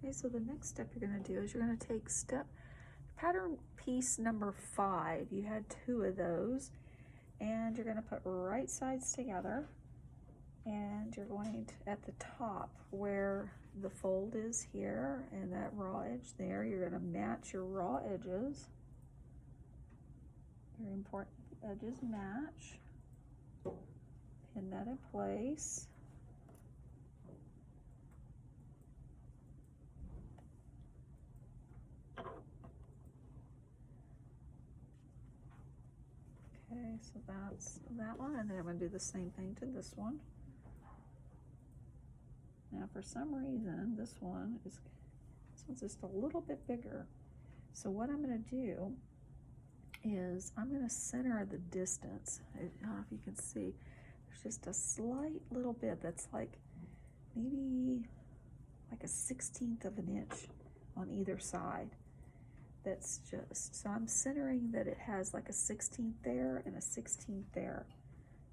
Okay, so the next step you're going to do is you're going to take pattern piece number 5. You had 2 of those, and you're going to put right sides together, and you're going to, at the top where the fold is here and that raw edge there, you're going to match your raw edges. Very important, the edges match. Pin that in place. Okay, so that's that one, and then I'm going to do the same thing to this one. Now, for some reason, this one's just a little bit bigger. So what I'm going to do is I'm going to center the distance. I don't know if you can see. There's just a slight little bit that's like maybe like a 1/16 of an inch on either side. That's just, so I'm centering that it has like a 1/16 there and a 1/16 there.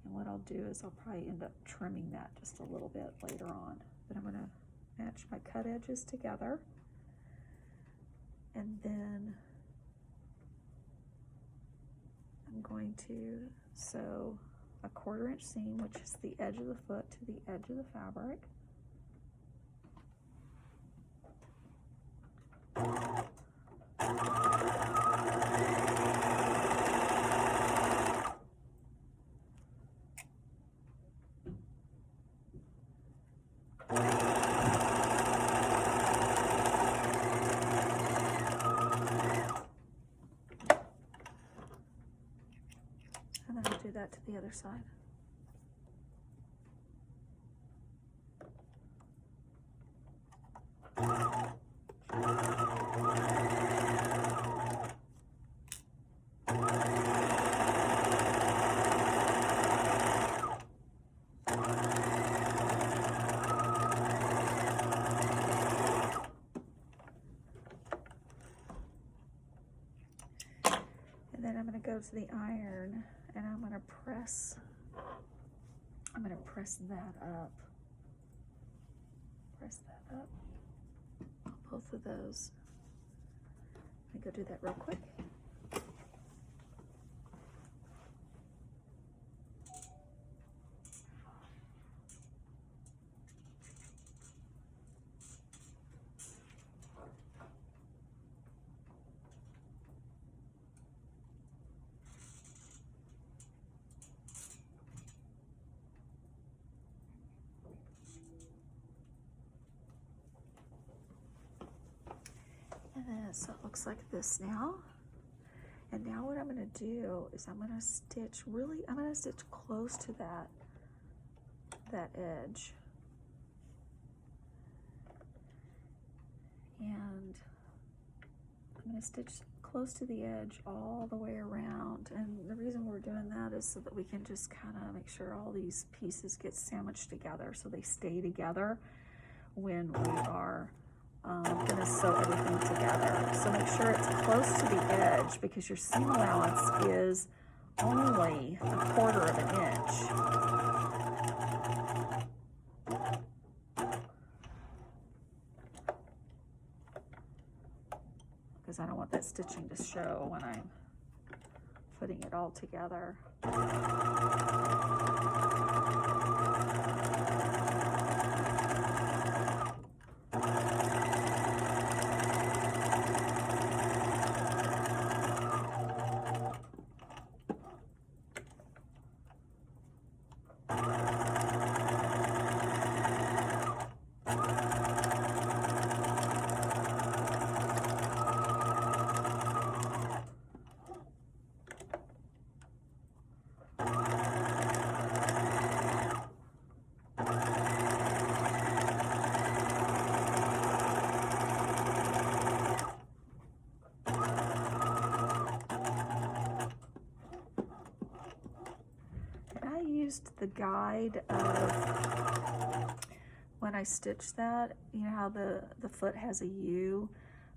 And what I'll do is I'll probably end up trimming that just a little bit later on. But I'm going to match my cut edges together. And then I'm going to sew a 1/4 inch seam, which is the edge of the foot to the edge of the fabric. And then I'll do that to the other side. And then I'm going to go to the iron and I'm going to press that up. Press that up. Both of those. Let me go do that real quick. And then so it looks like this now. And now what I'm going to do is I'm going to stitch close to that edge. And I'm going to stitch close to the edge all the way around. And the reason we're doing that is so that we can just kind of make sure all these pieces get sandwiched together so they stay together when we are going to sew everything together. So make sure it's close to the edge because your seam allowance is only 1/4 of an inch. Because I don't want that stitching to show when I'm putting it all together. The guide of when I stitch that, you know how the foot has a U?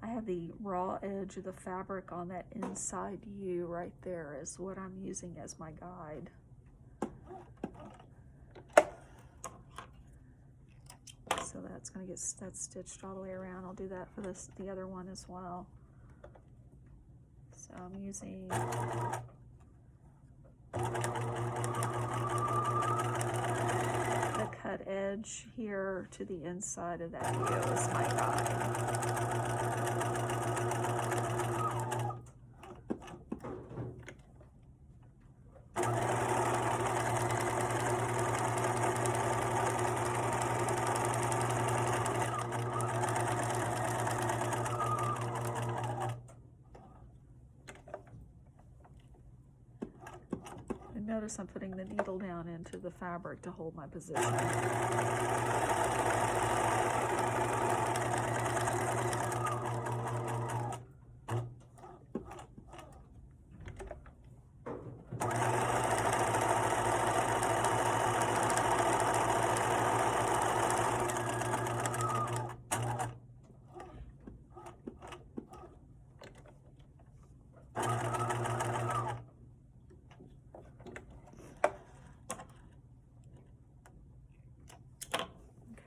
I have the raw edge of the fabric on that inside U right there is what I'm using as my guide. so that's going to get that's stitched all the way around. I'll do that for the other one as well. So I'm using the cut edge here to the inside of that heel is my guide. Notice I'm putting the needle down into the fabric to hold my position.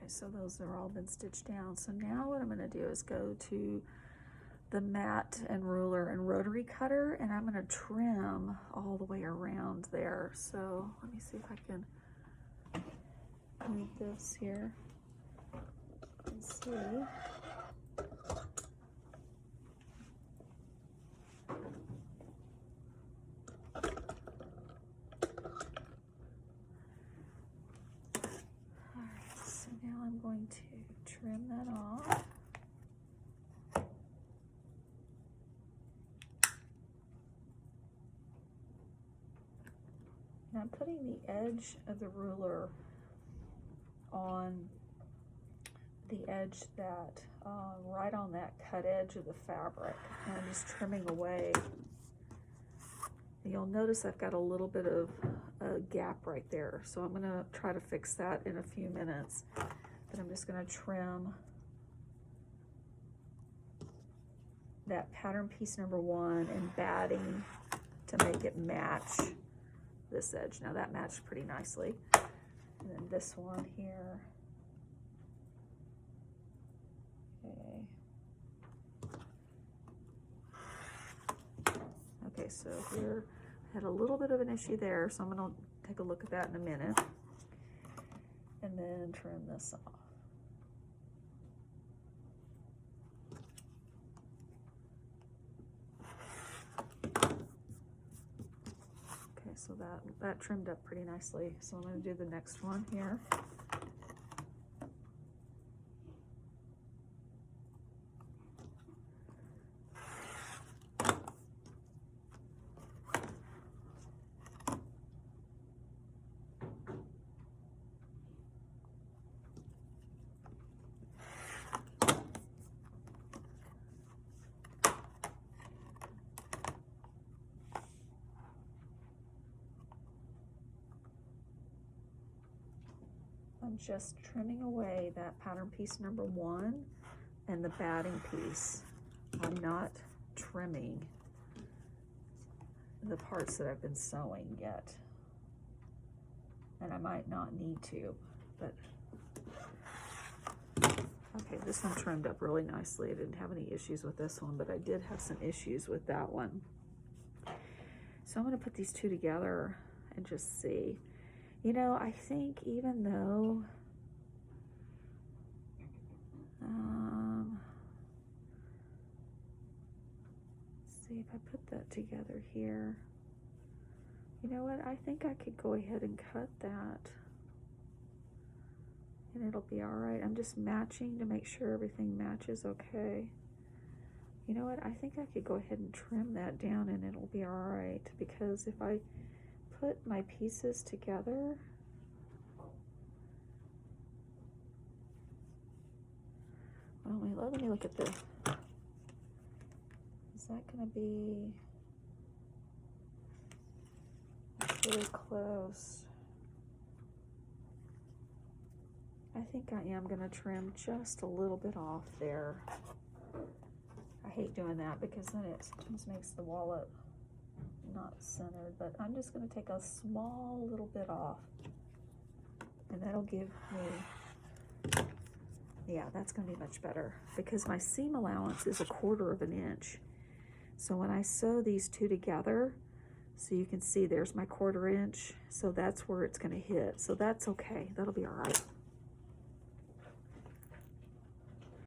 So those are all been stitched down. So now what I'm going to do is go to the mat and ruler and rotary cutter, and I'm going to trim all the way around there. So let me see if I can move this here and see. Now I'm going to trim that off. And I'm putting the edge of the ruler on the edge that, right on that cut edge of the fabric. And I'm just trimming away. You'll notice I've got a little bit of a gap right there. So I'm gonna try to fix that in a few minutes. But I'm just gonna trim that pattern piece number 1 and batting to make it match this edge. Now that matched pretty nicely. And then this one here. Okay, so here I had a little bit of an issue there, so I'm going to take a look at that in a minute. And then trim this off. Okay, so that trimmed up pretty nicely. So I'm going to do the next one here. I'm just trimming away that pattern piece number 1 and the batting piece. I'm not trimming the parts that I've been sewing yet. And I might not need to, but okay, this one trimmed up really nicely. I didn't have any issues with this one, but I did have some issues with that one. So I'm going to put these two together and just see. You know, I think even though, let's see if I put that together here. You know what, I think I could go ahead and cut that. And it'll be all right. I'm just matching to make sure everything matches okay. You know what, I think I could go ahead and trim that down and it'll be all right. Because if I put my pieces together, well, let me look at this. Is that going to be really close? I think I am going to trim just a little bit off there. I hate doing that because then it sometimes makes the wallet not centered, but I'm just going to take a small little bit off, and that'll give me Yeah, that's going to be much better because my seam allowance is 1/4 of an inch. So when I sew these two together, so you can see there's my 1/4 inch, so that's where it's going to hit. So that's okay, that'll be all right.